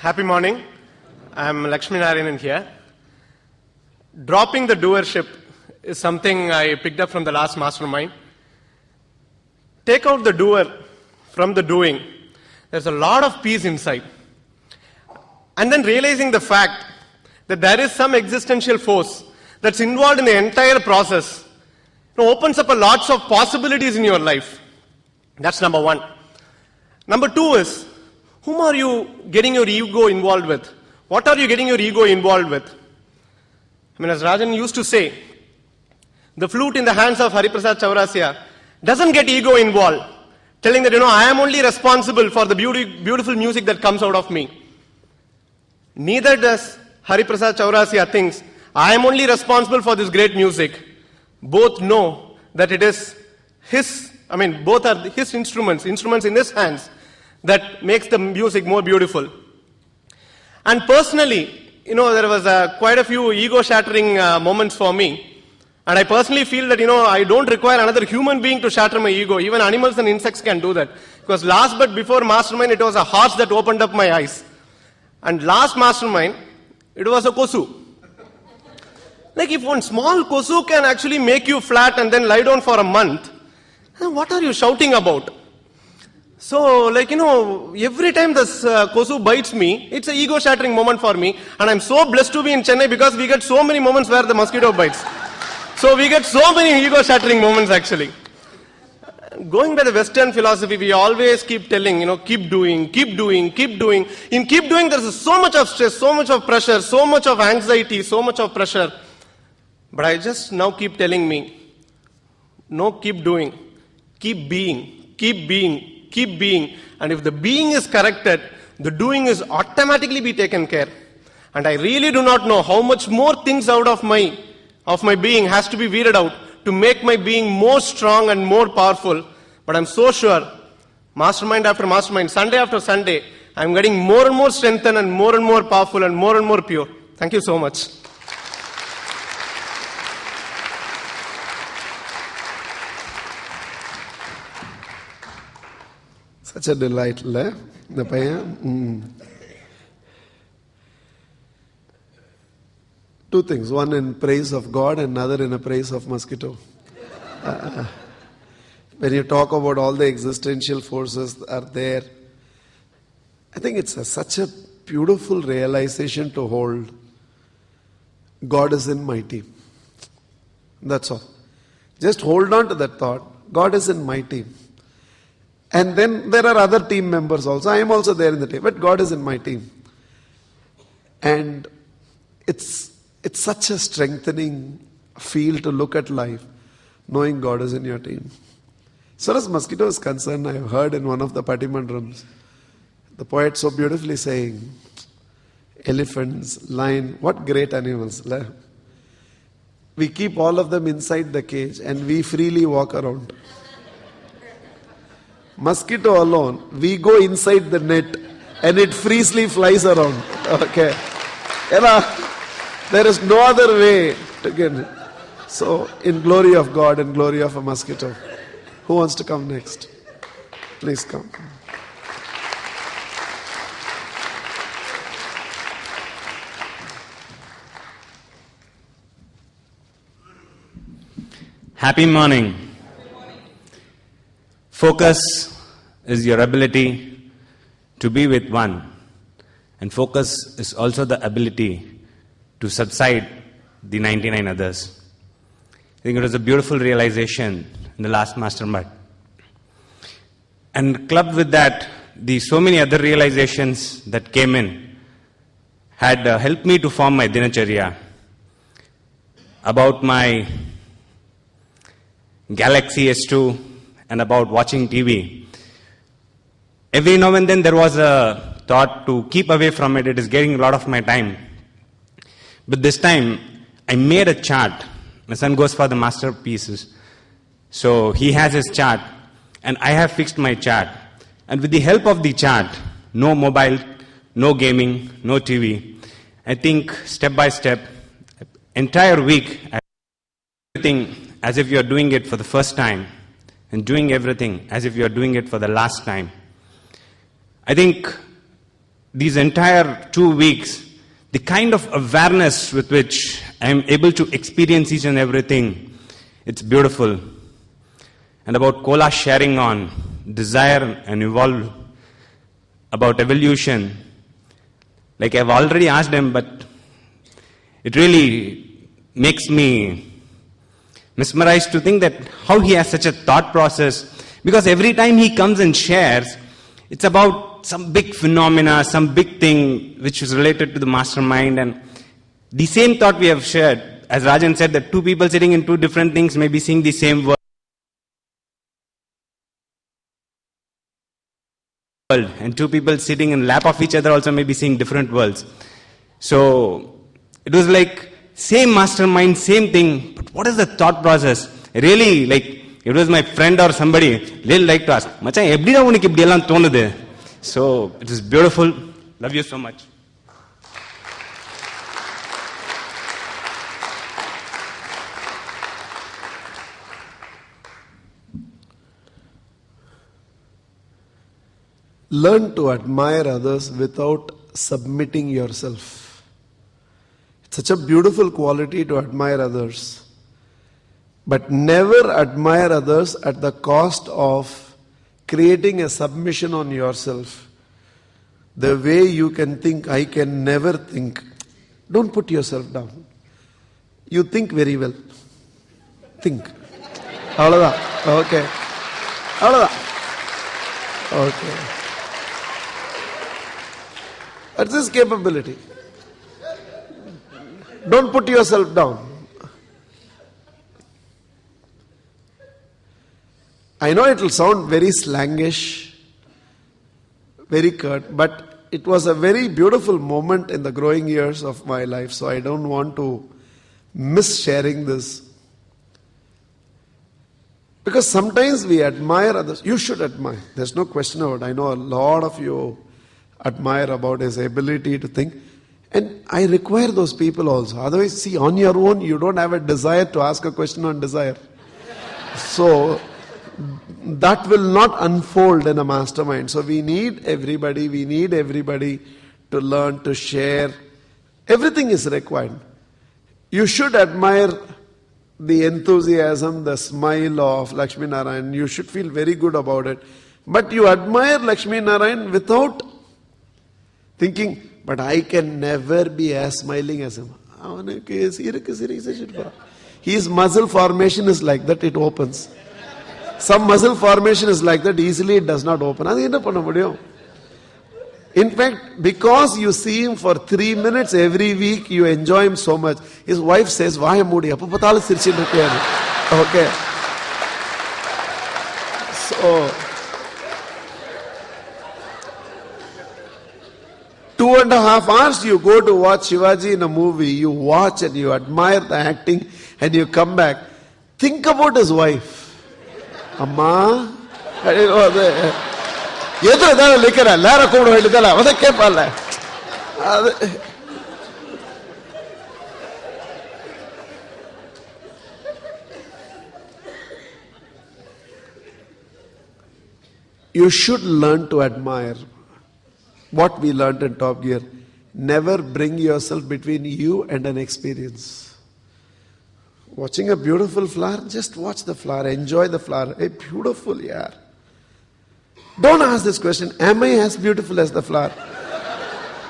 Happy morning. I'm Lakshmi Narayanan here. Dropping the doership is something I picked up from the last mastermind. Take out the doer from the doing. There's a lot of peace inside. And then realizing the fact that there is some existential force that's involved in the entire process opens up a lots of possibilities in your life. That's number one. Number two is, whom are you getting your ego involved with? What are you getting your ego involved with? I mean, as Rajan used to say, the flute in the hands of Hariprasad Chaurasiya doesn't get ego involved, telling that, I am only responsible for the beautiful music that comes out of me. Neither does Hariprasad Chaurasiya thinks, I am only responsible for this great music. Both know that it is both are his instruments in his hands that makes the music more beautiful. And personally, there was quite a few ego-shattering moments for me. And I personally feel that, I don't require another human being to shatter my ego. Even animals and insects can do that. Because last but before mastermind, it was a horse that opened up my eyes. And last mastermind, it was a kosu. Like if one small kosu can actually make you flat and then lie down for a month, then what are you shouting about? So, every time this kosu bites me, it's an ego-shattering moment for me. And I'm so blessed to be in Chennai because we get so many moments where the mosquito bites. So we get so many ego-shattering moments actually. Going by the Western philosophy, we always keep telling, keep doing, keep doing, keep doing. In keep doing, there's so much of stress, so much of pressure, so much of anxiety, so much of pressure. But I just now keep telling me, no, keep doing, keep being, keep being, keep being. And if the being is corrected, the doing is automatically be taken care. And I really do not know how much more things out of my being has to be weeded out to make my being more strong and more powerful. But I'm so sure, mastermind after mastermind, Sunday after Sunday, I'm getting more and more strengthened and more powerful and more pure. Thank you so much. Such a delight, the payan. Two things, one in praise of God and another in a praise of mosquito. When you talk about all the existential forces that are there, I think it's such a beautiful realization to hold. God is in my team. That's all. Just hold on to that thought. God is in my team. And then there are other team members also. I am also there in the team, but God is in my team. And it's such a strengthening feel to look at life, knowing God is in your team. As far as mosquito is concerned, I have heard in one of the Patimandrams, the poet so beautifully saying, elephants, lion, what great animals. We keep all of them inside the cage and we freely walk around. Mosquito alone, we go inside the net and it freely flies around. Okay. There is no other way to get it. So, in glory of God and glory of a mosquito, who wants to come next? Please come. Happy morning. Focus is your ability to be with one. And focus is also the ability to subside the 99 others. I think it was a beautiful realization in the last mastermind. And clubbed with that, the so many other realizations that came in had helped me to form my dinacharya about my Galaxy S2 and about watching TV. Every now and then there was a thought to keep away from it. It is getting a lot of my time. But this time, I made a chart. My son goes for the masterpieces. So he has his chart, and I have fixed my chart. And with the help of the chart, no mobile, no gaming, no TV. I think step by step, entire week, everything as if you are doing it for the first time, and doing everything as if you are doing it for the last time. I think these entire 2 weeks, the kind of awareness with which I am able to experience each and everything, it's beautiful. And about Kola sharing on desire and evolve, about evolution, like I've already asked him, but it really makes me mesmerized to think that how he has such a thought process, because every time he comes and shares, it's about some big phenomena, some big thing which is related to the mastermind, and the same thought we have shared. As Rajan said, that two people sitting in two different things may be seeing the same world, and two people sitting in lap of each other also may be seeing different worlds. So it was like same mastermind, same thing, but what is the thought process? Really, like, it was my friend or somebody, really like to ask, Machan, eppdida unik ipdi ellam thonudhu? So it was beautiful. Love you so much. Learn to admire others without submitting yourself. It's such a beautiful quality to admire others. But never admire others at the cost of creating a submission on yourself. The way you can think, I can never think. Don't put yourself down. You think very well. Think. Avladha. Okay. Avladha. Okay. That's his capability. Don't put yourself down. I know it will sound very slangish, very curt, but it was a very beautiful moment in the growing years of my life, so I don't want to miss sharing this. Because sometimes we admire others. You should admire. There's no question about it. I know a lot of you admire about his ability to think. And I require those people also. Otherwise, see, on your own, you don't have a desire to ask a question on desire. So that will not unfold in a mastermind. So we need everybody to learn, to share. Everything is required. You should admire the enthusiasm, the smile of Lakshmi Narayan. You should feel very good about it. But you admire Lakshmi Narayan without thinking, but I can never be as smiling as him. His muscle formation is like that, it opens. Some muscle formation is like that, easily it does not open. In fact, because you see him for 3 minutes every week, you enjoy him so much. His wife says, "Why moody?" Okay. So 2.5 hours you go to watch Shivaji in a movie, you watch and you admire the acting and you come back. Think about his wife. Amma, you should learn to admire. What we learned in Top Gear, never bring yourself between you and an experience. Watching a beautiful flower, just watch the flower, enjoy the flower. Hey, beautiful, yeah. Don't ask this question, am I as beautiful as the flower?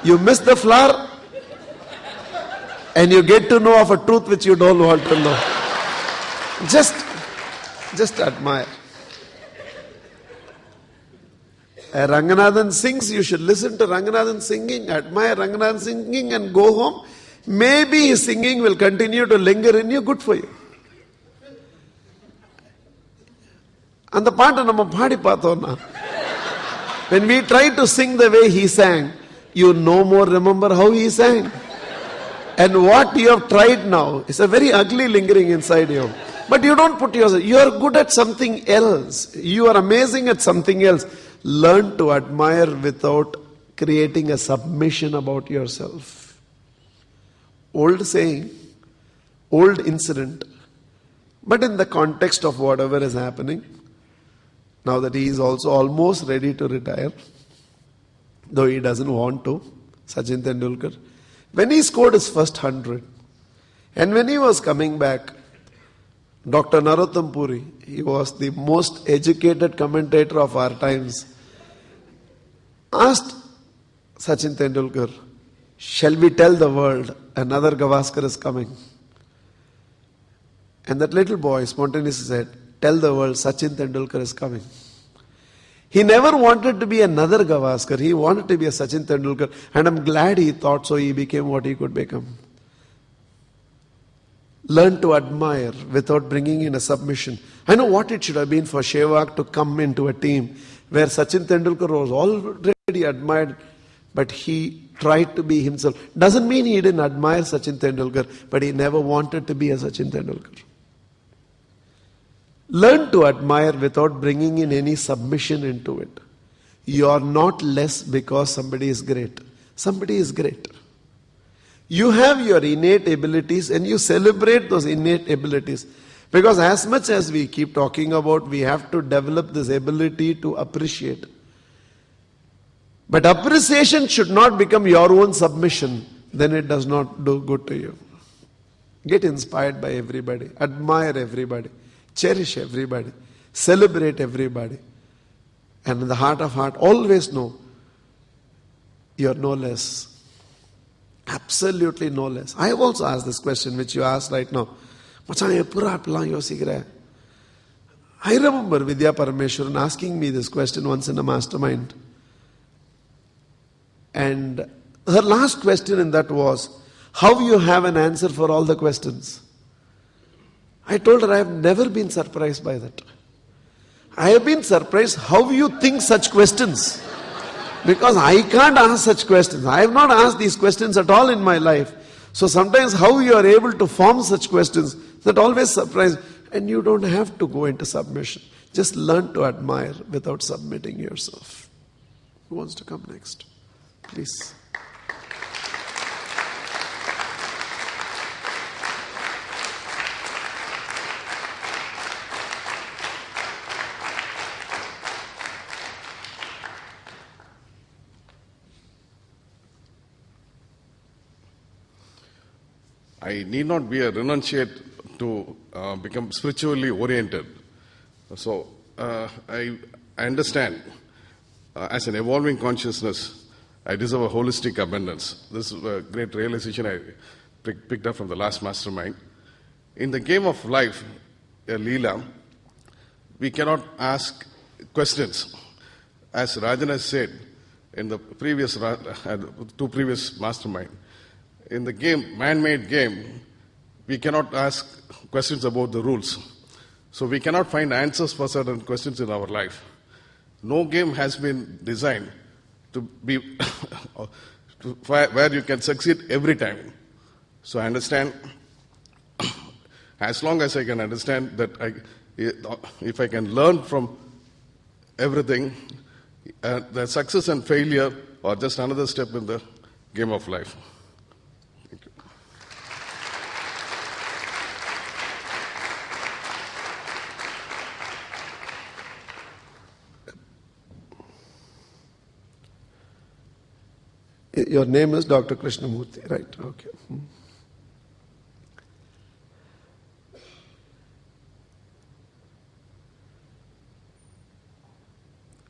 You miss the flower and you get to know of a truth which you don't want to know. Just admire. Ranganathan sings, you should listen to Ranganathan singing, admire Ranganathan singing and go home. Maybe his singing will continue to linger in you, good for you. And the part of when we try to sing the way he sang, you no more remember how he sang. And what you have tried now is a very ugly lingering inside you. But you don't put yourself, you are good at something else. You are amazing at something else. Learn to admire without creating a submission about yourself. Old saying, old incident, but in the context of whatever is happening, now that he is also almost ready to retire, though he doesn't want to, Sachin Tendulkar. When he scored his first 100, and when he was coming back, Dr. Narottam Puri, he was the most educated commentator of our times, asked Sachin Tendulkar, shall we tell the world another Gavaskar is coming? And that little boy spontaneously said, tell the world Sachin Tendulkar is coming. He never wanted to be another Gavaskar. He wanted to be a Sachin Tendulkar. And I'm glad he thought so. He became what he could become. Learn to admire without bringing in a submission. I know what it should have been for Sehwag to come into a team where Sachin Tendulkar was already admired, but he tried to be himself. Doesn't mean he didn't admire Sachin Tendulkar, but he never wanted to be a Sachin Tendulkar. Learn to admire without bringing in any submission into it. You are not less because somebody is great. Somebody is great. You have your innate abilities and you celebrate those innate abilities. Because as much as we keep talking about, we have to develop this ability to appreciate. But appreciation should not become your own submission. Then it does not do good to you. Get inspired by everybody. Admire everybody. Cherish everybody. Celebrate everybody. And in the heart of heart, always know you are no less. Absolutely no less. I have also asked this question which you asked right now. I remember Vidya Parameshwaran asking me this question once in a mastermind. And her last question in that was, how you have an answer for all the questions? I told her I have never been surprised by that. I have been surprised how you think such questions. Because I can't ask such questions. I have not asked these questions at all in my life. So sometimes how you are able to form such questions, that always surprises. And you don't have to go into submission. Just learn to admire without submitting yourself. Who wants to come next? Please. I need not be a renunciate to become spiritually oriented. So I understand as an evolving consciousness, I deserve a holistic abundance. This is a great realization I picked up from the last mastermind. In the game of life, a Leela, we cannot ask questions. As Rajan has said in the previous two previous mastermind, in the game, man-made game, we cannot ask questions about the rules. So we cannot find answers for certain questions in our life. No game has been designed to be where you can succeed every time. So I understand, as long as I can understand that if I can learn from everything, the success and failure are just another step in the game of life. Your name is Dr. Krishnamurthy, right? Okay.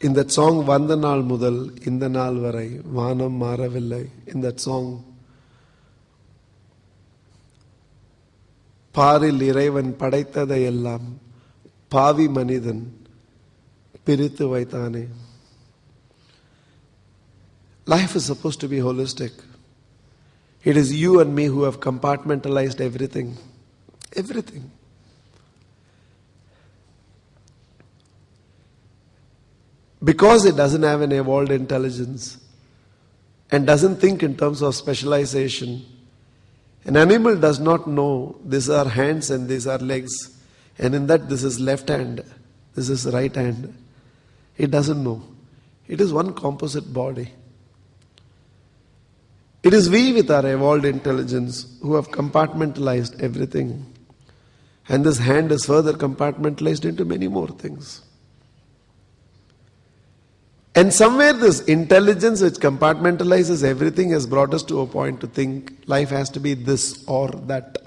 In that song, Vanda Naal Mudal, Inda Naal Varai, Vaanam Maaravillai, in that song, Paaril Iraivan Padaitthadayellam, Pavi Manidan, Pirithu Vaitane. Life is supposed to be holistic. It is you and me who have compartmentalized everything. Everything. Because it doesn't have an evolved intelligence and doesn't think in terms of specialization, an animal does not know these are hands and these are legs, and in that this is left hand, this is right hand. It doesn't know. It is one composite body. It is we with our evolved intelligence who have compartmentalized everything. And this hand is further compartmentalized into many more things. And somewhere this intelligence which compartmentalizes everything has brought us to a point to think life has to be this or that.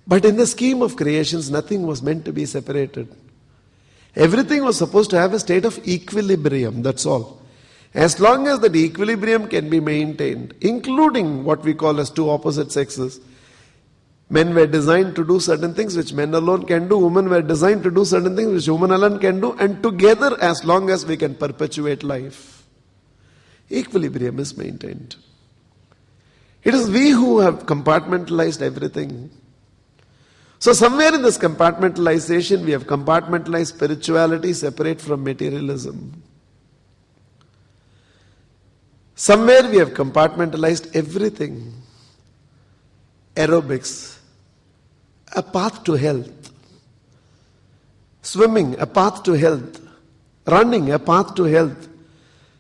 But in the scheme of creations, nothing was meant to be separated. Everything was supposed to have a state of equilibrium, that's all. As long as that equilibrium can be maintained, including what we call as two opposite sexes, men were designed to do certain things which men alone can do, women were designed to do certain things which women alone can do, and together, as long as we can perpetuate life, equilibrium is maintained. It is we who have compartmentalized everything. So somewhere in this compartmentalization, we have compartmentalized spirituality separate from materialism. Somewhere we have compartmentalized everything. Aerobics, a path to health. Swimming, a path to health. Running, a path to health.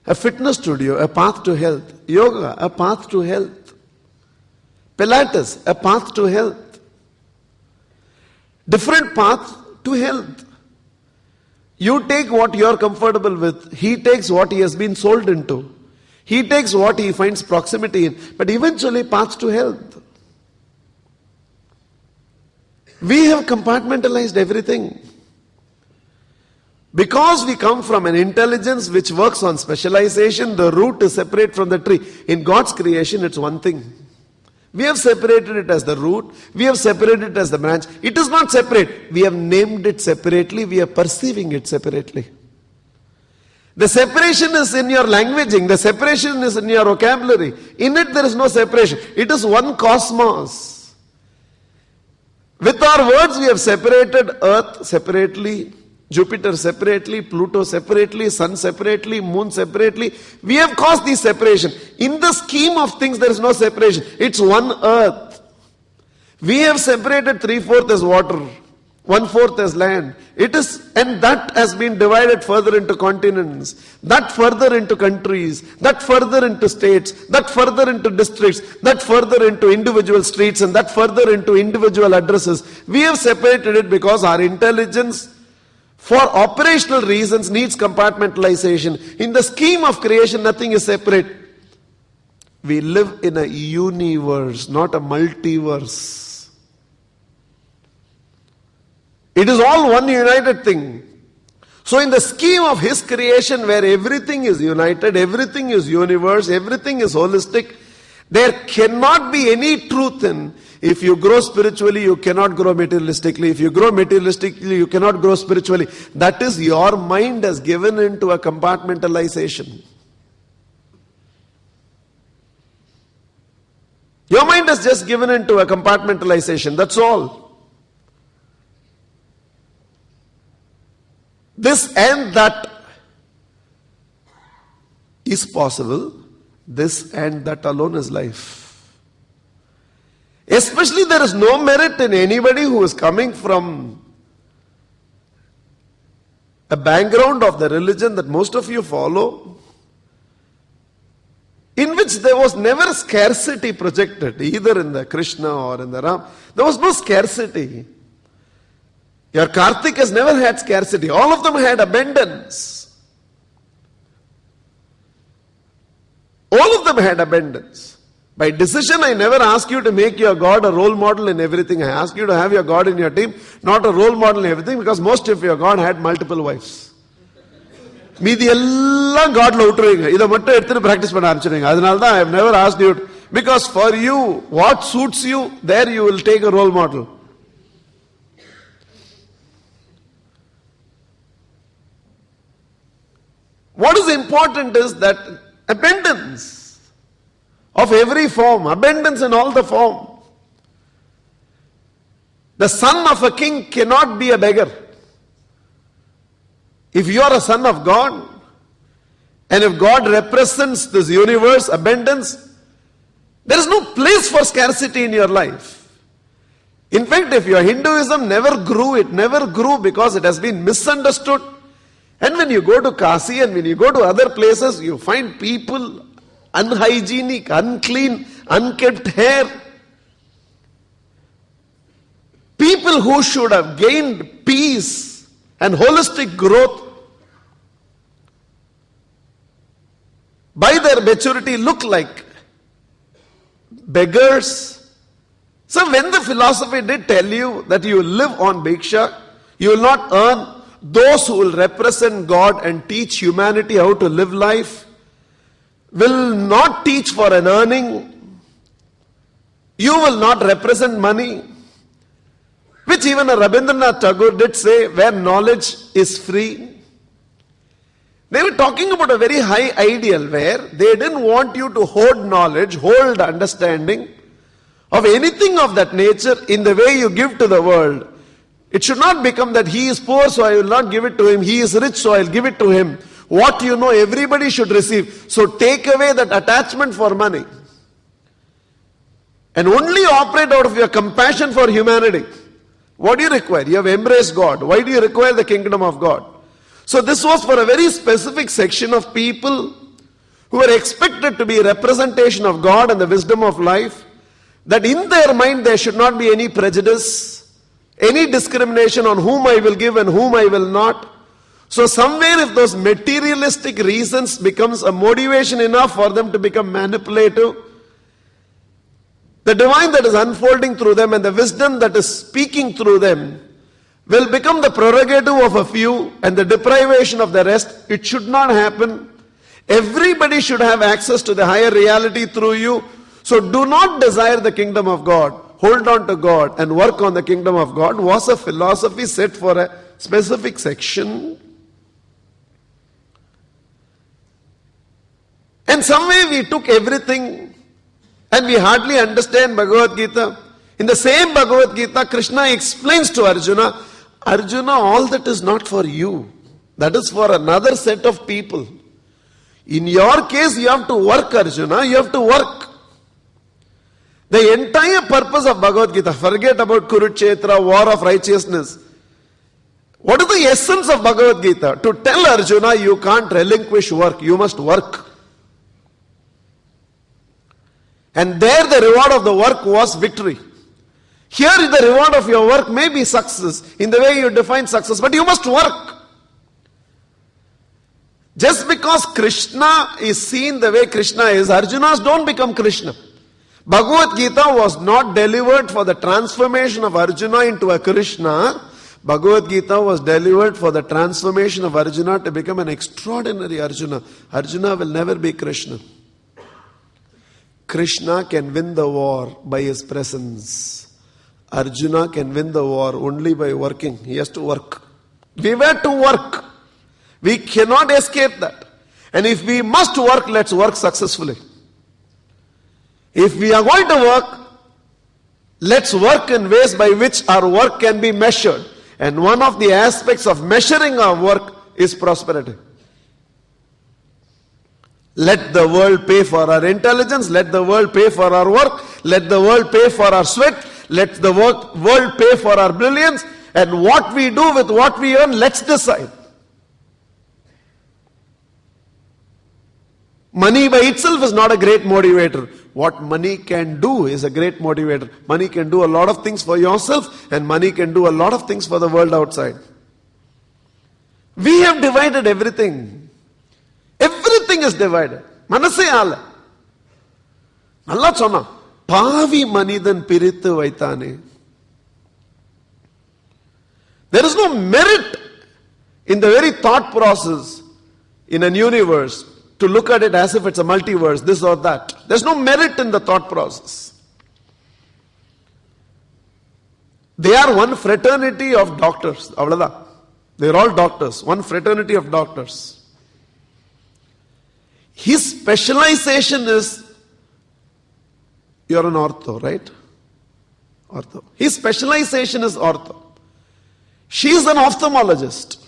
A fitness studio, a path to health. Yoga, a path to health. Pilates, a path to health. Different path to health. You take what you are comfortable with. He takes what he has been sold into. He takes what he finds proximity in. But eventually paths to health. We have compartmentalized everything. Because we come from an intelligence which works on specialization, the root is separate from the tree. In God's creation, it's one thing. We have separated it as the root. We have separated it as the branch. It is not separate. We have named it separately. We are perceiving it separately. The separation is in your languaging. The separation is in your vocabulary. In it, there is no separation. It is one cosmos. With our words, we have separated Earth separately, Jupiter separately, Pluto separately, Sun separately, Moon separately. We have caused this separation. In the scheme of things, there is no separation. It's one Earth. We have separated 3/4 as water, 1/4 as land. It is, and that has been divided further into continents, that further into countries, that further into states, that further into districts, that further into individual streets, and that further into individual addresses. We have separated it because our intelligence, for operational reasons, needs compartmentalization. In the scheme of creation, nothing is separate. We live in a universe, not a multiverse. It is all one united thing. So in the scheme of His creation, where everything is united, everything is universe, everything is holistic, there cannot be any truth in, if you grow spiritually, you cannot grow materialistically. If you grow materialistically, you cannot grow spiritually. That is, your mind has given into a compartmentalization. Your mind has just given into a compartmentalization. That's all. This and that is possible. This and that alone is life. Especially, there is no merit in anybody who is coming from a background of the religion that most of you follow, in which there was never scarcity projected, either in the Krishna or in the Ram. There was no scarcity. Your Karthik has never had scarcity. All of them had abundance. All of them had abundance. By decision, I never ask you to make your God a role model in everything. I ask you to have your God in your team, not a role model in everything, because most of your God had multiple wives. மீதி எல்லாம் காட்ல விட்டுருவீங்க. இதை மட்டும் எடுத்துட்டு practice பண்ண ஆரம்பிச்சிடுங்க. அதனால தான் I have never asked you to, because for you, what suits you, there you will take a role model. What is important is that abundance of every form, abundance in all the form. The son of a king cannot be a beggar. If you are a son of God, and if God represents this universe, abundance, there is no place for scarcity in your life. In fact, if your Hinduism never grew, it never grew because it has been misunderstood. And when you go to Kasi and when you go to other places, you find people unhygienic, unclean, unkept hair. People who should have gained peace and holistic growth by their maturity look like beggars. So when the philosophy did tell you that you will live on bhiksha, you will not earn, those who will represent God and teach humanity how to live life will not teach for an earning. You will not represent money, which even a Rabindranath Tagore did say, where knowledge is free. They were talking about a very high ideal where they didn't want you to hoard knowledge, hold understanding of anything of that nature in the way you give to the world. It should not become that he is poor, so I will not give it to him. He is rich, so I will give it to him. What you know, everybody should receive. So take away that attachment for money. And only operate out of your compassion for humanity. What do you require? You have embraced God. Why do you require the kingdom of God? So this was for a very specific section of people who were expected to be a representation of God and the wisdom of life, that in their mind there should not be any prejudice, any discrimination on whom I will give and whom I will not. So somewhere if those materialistic reasons becomes a motivation enough for them to become manipulative, the divine that is unfolding through them and the wisdom that is speaking through them will become the prerogative of a few and the deprivation of the rest. It should not happen. Everybody should have access to the higher reality through you. So do not desire the kingdom of God. Hold on to God and work on the kingdom of God was a philosophy set for a specific section. And some way we took everything and we hardly understand Bhagavad Gita. In the same Bhagavad Gita, Krishna explains to Arjuna, Arjuna, all that is not for you. That is for another set of people. In your case, you have to work, Arjuna. You have to work. The entire purpose of Bhagavad Gita, forget about Kurukshetra, war of righteousness. What is the essence of Bhagavad Gita? To tell Arjuna, you can't relinquish work. You must work. And there the reward of the work was victory. Here the reward of your work may be success in the way you define success, but you must work. Just because Krishna is seen the way Krishna is, Arjunas don't become Krishna. Bhagavad Gita was not delivered for the transformation of Arjuna into a Krishna. Bhagavad Gita was delivered for the transformation of Arjuna to become an extraordinary Arjuna. Arjuna will never be Krishna. Krishna can win the war by his presence. Arjuna can win the war only by working. He has to work. We were to work. We cannot escape that. And if we must work, let's work successfully. If we are going to work, let's work in ways by which our work can be measured. And one of the aspects of measuring our work is prosperity. Let the world pay for our intelligence. Let the world pay for our work. Let the world pay for our sweat. Let the world pay for our brilliance. And what we do with what we earn, let's decide. Money by itself is not a great motivator. What money can do is a great motivator. Money can do a lot of things for yourself, and money can do a lot of things for the world outside. We have divided everything. Everything is divided. Manase ala. Allah sonna. Pavi manidan pirithu vaitane. There is no merit in the very thought process in an universe to look at it as if it's a multiverse, this or that. There's no merit in the thought process. They are one fraternity of doctors. They're all doctors. One fraternity of doctors. His specialization is, you're an ortho, right? Ortho. His specialization is ortho. She's an ophthalmologist.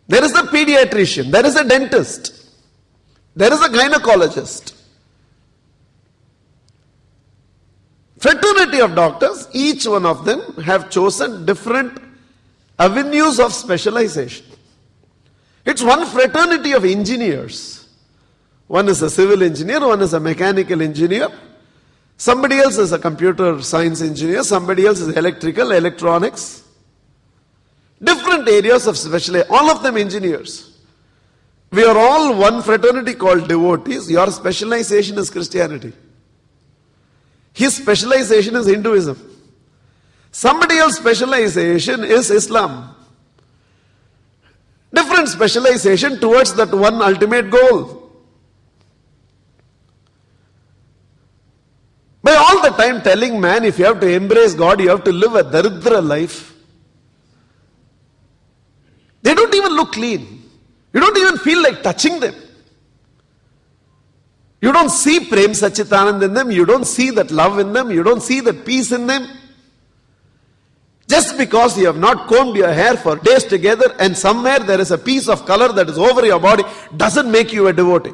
There is a pediatrician. There is a dentist. There is a gynecologist. Fraternity of doctors, each one of them have chosen different avenues of specialization. It's one fraternity of engineers. One is a civil engineer, one is a mechanical engineer. Somebody else is a computer science engineer, somebody else is electrical, electronics. Different areas of specialization, all of them engineers. We are all one fraternity called devotees. Your specialization is Christianity. His specialization is Hinduism. Somebody else's specialization is Islam. Different specialization towards that one ultimate goal. By all the time telling man, if you have to embrace God, you have to live a daridra life. They don't even look clean. You don't even feel like touching them. You don't see Prem Sachitanand in them. You don't see that love in them. You don't see that peace in them. Just because you have not combed your hair for days together and somewhere there is a piece of color that is over your body doesn't make you a devotee.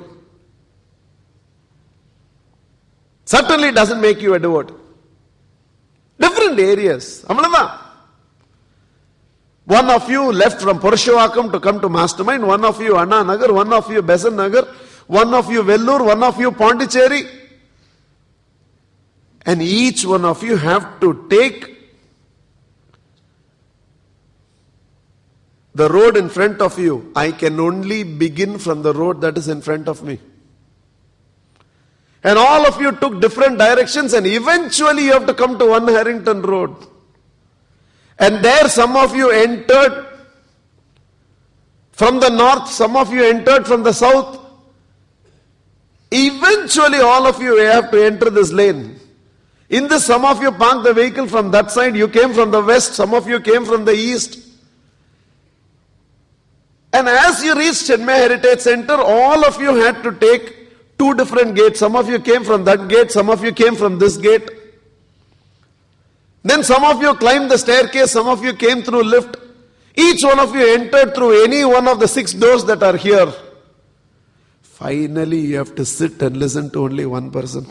Certainly doesn't make you a devotee. Different areas. Amalada. One of you left from Purushavakam to come to Mastermind. One of you Anna Nagar. One of you Besan Nagar. One of you Vellur. One of you Pondicherry. And each one of you have to take the road in front of you. I can only begin from the road that is in front of me. And all of you took different directions and eventually you have to come to one Harrington Road. And there some of you entered from the north, some of you entered from the south. Eventually all of you have to enter this lane. In this, some of you parked the vehicle from that side, you came from the west, some of you came from the east. And as you reached Chenmai Heritage Center, all of you had to take two different gates. Some of you came from that gate, some of you came from this gate. Then some of you climbed the staircase, some of you came through lift. Each one of you entered through any one of the 6 doors that are here. Finally, you have to sit and listen to only one person.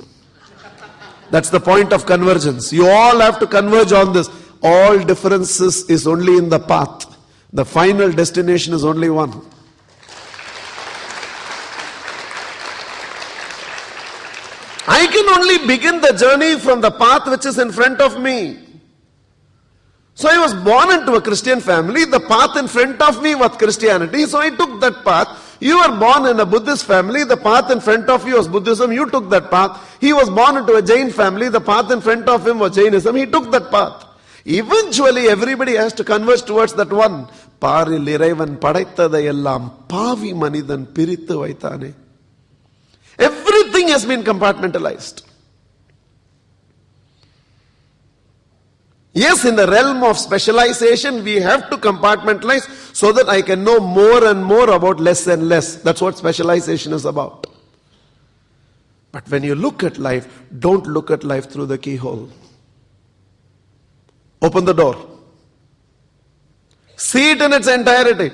That's the point of convergence. You all have to converge on this. All differences is only in the path. The final destination is only one. I can only begin the journey from the path which is in front of me. So I was born into a Christian family. The path in front of me was Christianity. So I took that path. You were born in a Buddhist family. The path in front of you was Buddhism. You took that path. He was born into a Jain family. The path in front of him was Jainism. He took that path. Eventually everybody has to converge towards that one. Paril Iraivan padaitthadayellam pavi manidan pirithu vaitane. Everything has been compartmentalized. Yes, in the realm of specialization, we have to compartmentalize so that I can know more and more about less and less. That's what specialization is about. But when you look at life, don't look at life through the keyhole. Open the door. See it in its entirety.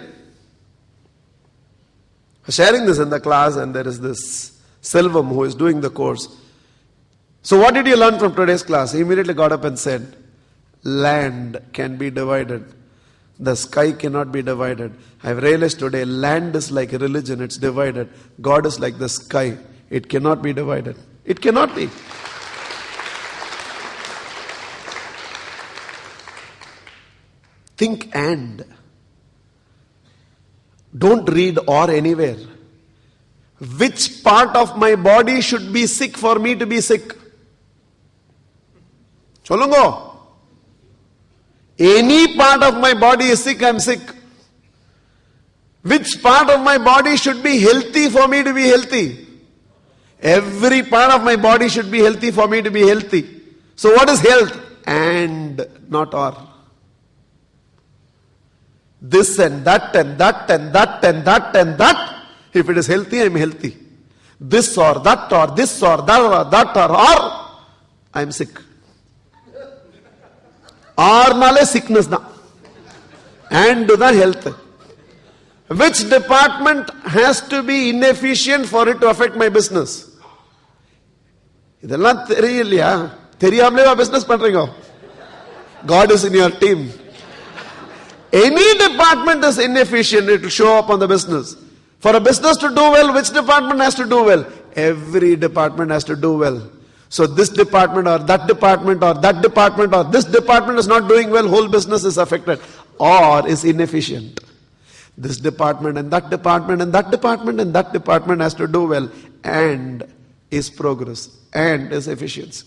Sharing this in the class, and there is this Selvam who is doing the course. So what did you learn from today's class? He immediately got up and said, land can be divided. The sky cannot be divided. I've realized today, land is like a religion, it's divided. God is like the sky. It cannot be divided. It cannot be. Think and. Don't read or anywhere. Which part of my body should be sick for me to be sick? Cholungo. Any part of my body is sick, I am sick. Which part of my body should be healthy for me to be healthy? Every part of my body should be healthy for me to be healthy. So what is health? And, not or. This and that and that and that and that and that. If it is healthy, I am healthy. This or that or this or that or I am sick. Or nale sickness da. And the health. Which department has to be inefficient for it to affect my business? இதெல்லாம் தெரியலையா? தெரியாமலே business பண்றீங்க. God is in your team. Any department is inefficient, it will show up on the business. For a business to do well, which department has to do well? Every department has to do well. So this department or that department or that department or this department is not doing well, whole business is affected. or is inefficient. This department and that department and that department and that department has to do well, and is progress and is efficiency.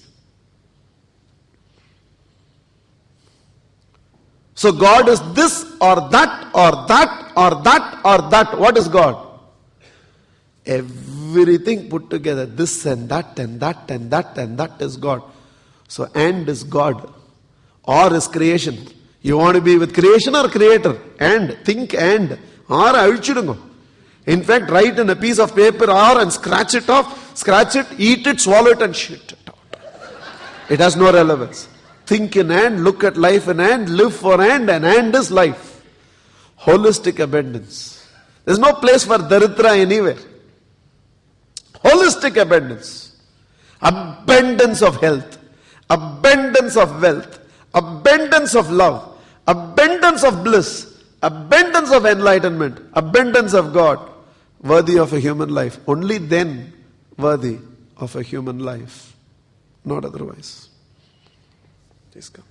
So God is this or that or that or that or that. What is God? Everything put together. This and that and that and that and that is God. So and is God. Or is creation. You want to be with creation or creator? And. Think and. Or avichidungo. In fact, write in a piece of paper or and scratch it off. Scratch it, eat it, swallow it and shit it out. It has no relevance. Think in and, look at life in and, live for and is life. Holistic abundance. There's no place for Daritra anywhere. Holistic abundance. Abundance of health. Abundance of wealth. Abundance of love. Abundance of bliss. Abundance of enlightenment. Abundance of God. Worthy of a human life. Only then worthy of a human life. Not otherwise. Please come.